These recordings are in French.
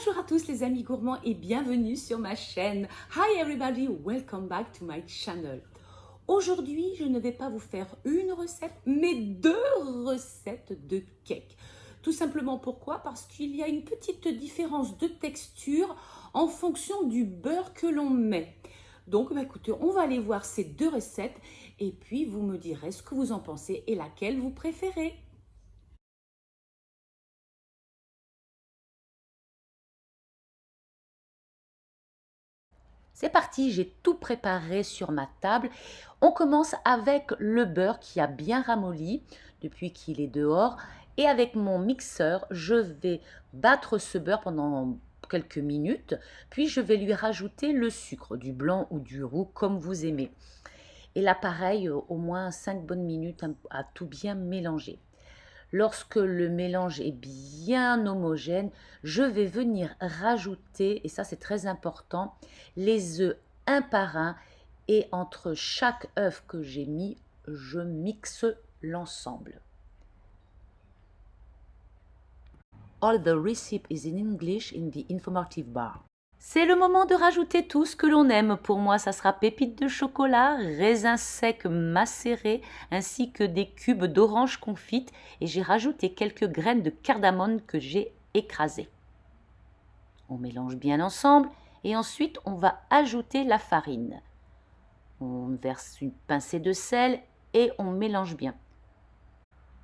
Bonjour à tous les amis gourmands et bienvenue sur ma chaîne. Hi everybody, welcome back to my channel. Aujourd'hui, je ne vais pas vous faire une recette, mais deux recettes de cake. Tout simplement pourquoi? Parce qu'il y a une petite différence de texture en fonction du beurre que l'on met. Donc, écoutez, on va aller voir ces deux recettes et puis vous me direz ce que vous en pensez et laquelle vous préférez. C'est parti, j'ai tout préparé sur ma table. On commence avec le beurre qui a bien ramolli depuis qu'il est dehors. Et avec mon mixeur, je vais battre ce beurre pendant quelques minutes. Puis je vais lui rajouter le sucre, du blanc ou du roux, comme vous aimez. Et là, pareil, au moins 5 bonnes minutes à tout bien mélanger. Lorsque le mélange est bien homogène, je vais venir rajouter, et ça c'est très important, les œufs un par un. Et entre chaque œuf que j'ai mis, je mixe l'ensemble. All the recipe is in English in the informative bar. C'est le moment de rajouter tout ce que l'on aime. Pour moi, ça sera pépites de chocolat, raisins secs macérés, ainsi que des cubes d'orange confite. Et j'ai rajouté quelques graines de cardamome que j'ai écrasées. On mélange bien ensemble et ensuite on va ajouter la farine. On verse une pincée de sel et on mélange bien.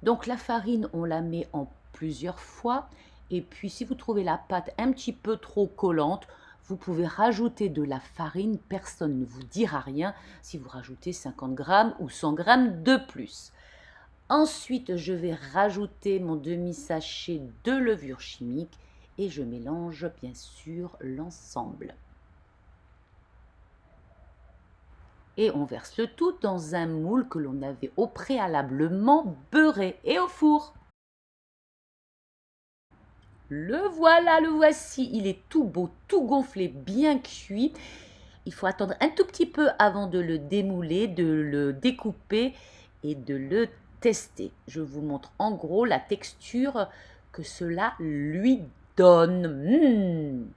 Donc la farine, on la met en plusieurs fois. Et puis si vous trouvez la pâte un petit peu trop collante, vous pouvez rajouter de la farine, personne ne vous dira rien si vous rajoutez 50 grammes ou 100 grammes de plus. Ensuite, je vais rajouter mon demi-sachet de levure chimique et je mélange bien sûr l'ensemble. Et on verse le tout dans un moule que l'on avait au préalablement beurré et au four. Le voilà, le voici, il est tout beau, tout gonflé, bien cuit. Il faut attendre un tout petit peu avant de le démouler, de le découper et de le tester. Je vous montre en gros la texture que cela lui donne.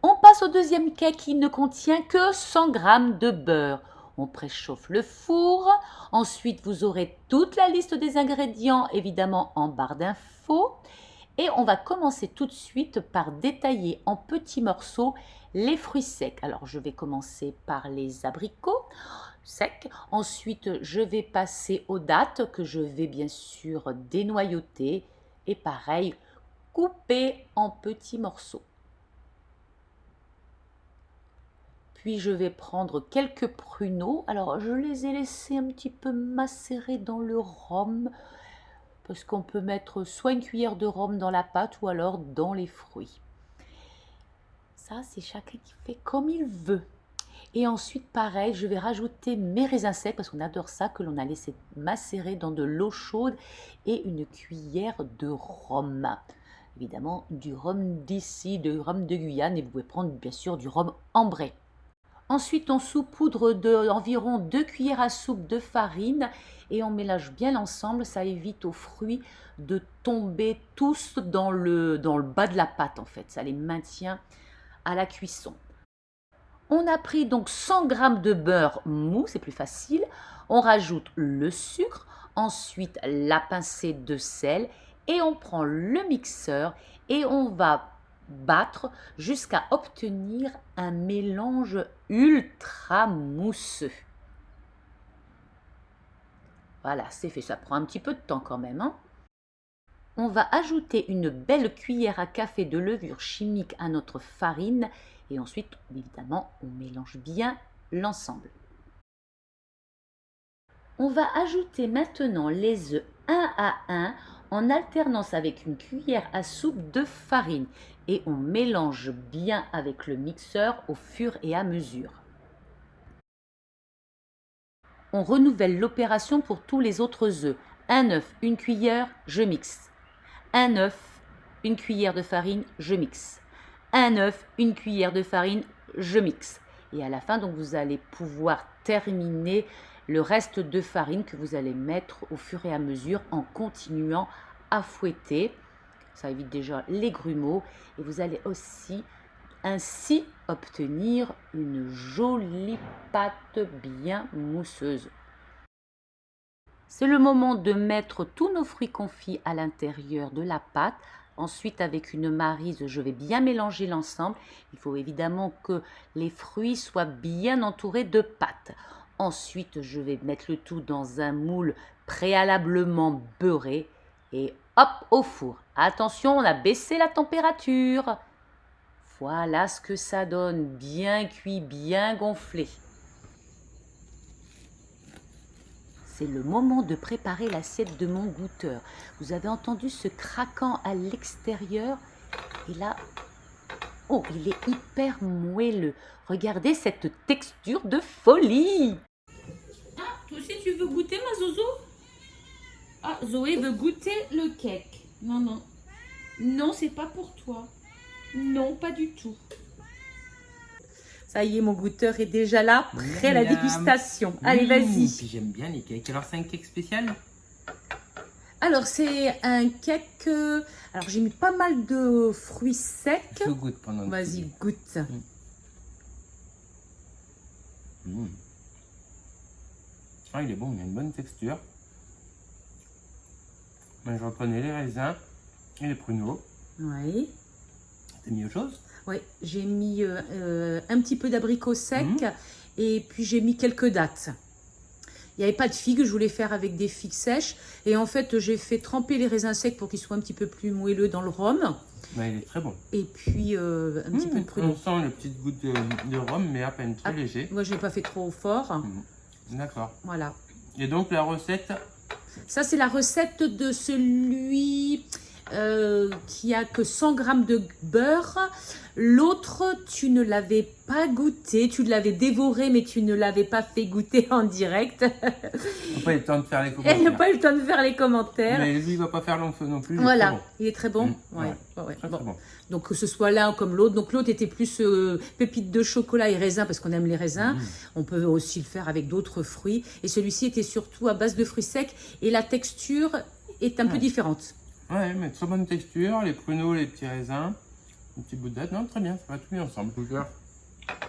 On passe au deuxième cake qui ne contient que 100 g de beurre. On préchauffe le four. Ensuite, vous aurez toute la liste des ingrédients, évidemment en barre d'infos. Et on va commencer tout de suite par détailler en petits morceaux les fruits secs. Alors, je vais commencer par les abricots secs. Ensuite, je vais passer aux dattes que je vais bien sûr dénoyauter. Et pareil, couper en petits morceaux. Puis je vais prendre quelques pruneaux. Alors, je les ai laissés un petit peu macérer dans le rhum. Parce qu'on peut mettre soit une cuillère de rhum dans la pâte ou alors dans les fruits. Ça, c'est chacun qui fait comme il veut. Et ensuite, pareil, je vais rajouter mes raisins secs parce qu'on adore ça, que l'on a laissé macérer dans de l'eau chaude et une cuillère de rhum. Évidemment, du rhum d'ici, du rhum de Guyane, et vous pouvez prendre bien sûr du rhum ambré. Ensuite, on saupoudre environ 2 cuillères à soupe de farine et on mélange bien l'ensemble. Ça évite aux fruits de tomber tous dans le bas de la pâte en fait. Ça les maintient à la cuisson. On a pris donc 100 g de beurre mou, c'est plus facile. On rajoute le sucre, ensuite la pincée de sel et on prend le mixeur et on va battre jusqu'à obtenir un mélange ultra mousseux. Voilà, c'est fait, ça prend un petit peu de temps quand même. On va ajouter une belle cuillère à café de levure chimique à notre farine et ensuite, évidemment, on mélange bien l'ensemble. On va ajouter maintenant les œufs un à un en alternance avec une cuillère à soupe de farine et on mélange bien avec le mixeur au fur et à mesure. On renouvelle l'opération pour tous les autres œufs. Un œuf, une cuillère, je mixe. Un œuf, une cuillère de farine, je mixe. Un œuf, une cuillère de farine, je mixe. Et à la fin, donc, vous allez pouvoir terminer le reste de farine que vous allez mettre au fur et à mesure en continuant à fouetter. Ça évite déjà les grumeaux et vous allez aussi ainsi obtenir une jolie pâte bien mousseuse. C'est le moment de mettre tous nos fruits confits à l'intérieur de la pâte. Ensuite, avec une maryse, je vais bien mélanger l'ensemble. Il faut évidemment que les fruits soient bien entourés de pâte. Ensuite, je vais mettre le tout dans un moule préalablement beurré et hop au four. Attention, on a baissé la température. Voilà ce que ça donne, bien cuit, bien gonflé. C'est le moment de préparer l'assiette de mon goûteur. Vous avez entendu ce craquant à l'extérieur et là, oh, il est hyper moelleux. Regardez cette texture de folie. Ah, toi aussi tu veux goûter ma Zozo? Ah, Zoé veut goûter le cake. Non, non. Non, c'est pas pour toi. Non, pas du tout. Ça y est, mon goûteur est déjà là, prêt à la dégustation. Allez, vas-y. Puis j'aime bien les cakes. Alors, c'est un cake spécial? Alors, c'est un cake... alors, j'ai mis pas mal de fruits secs. Je goûte pendant. Vas-y, goûte. Ah, il est bon, il a une bonne texture. Mais je reconnais les raisins et les pruneaux. Oui. T'as mis autre chose? Oui, j'ai mis un petit peu d'abricot sec et puis j'ai mis quelques dattes. Il n'y avait pas de figues, je voulais faire avec des figues sèches. Et en fait, j'ai fait tremper les raisins secs pour qu'ils soient un petit peu plus moelleux dans le rhum. Ouais, il est très bon. Et puis un petit peu de pruneaux. On sent le petit goût de rhum, mais à peine très léger. Moi, je n'ai pas fait trop fort. D'accord. Voilà. Et donc, la recette? Ça, c'est la recette de celui qui a que 100 g de beurre. L'autre, tu ne l'avais pas goûté, tu l'avais dévoré, mais tu ne l'avais pas fait goûter en direct. On n'a pas eu le temps de faire les commentaires. Elle n'a pas eu le temps de faire les commentaires. Mais lui, il ne va pas faire long feu non plus. Voilà, il est très bon. Ouais. Très bon. Donc, que ce soit l'un comme l'autre. Donc, l'autre était plus pépites de chocolat et raisin parce qu'on aime les raisins. On peut aussi le faire avec d'autres fruits. Et celui-ci était surtout à base de fruits secs. Et la texture est un peu différente. Ouais, mais très bonne texture. Les pruneaux, les petits raisins, un petit bout de date. Non, très bien, ça va tout mis ensemble.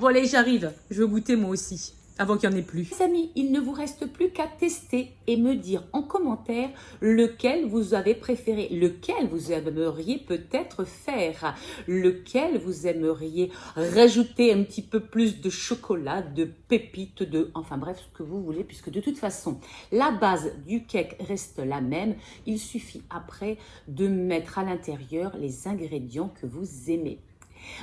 Bon, allez, j'arrive. Je veux goûter moi aussi, avant qu'il n'y en ait plus. Les amis, il ne vous reste plus qu'à tester et me dire en commentaire lequel vous avez préféré, lequel vous aimeriez peut-être faire, lequel vous aimeriez rajouter un petit peu plus de chocolat, de pépites, enfin bref, ce que vous voulez, puisque de toute façon, la base du cake reste la même. Il suffit après de mettre à l'intérieur les ingrédients que vous aimez.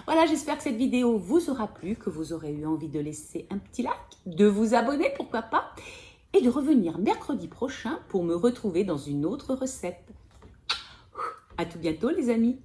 Voilà, j'espère que cette vidéo vous aura plu, que vous aurez eu envie de laisser un petit like, de vous abonner, pourquoi pas, et de revenir mercredi prochain pour me retrouver dans une autre recette. À tout bientôt les amis.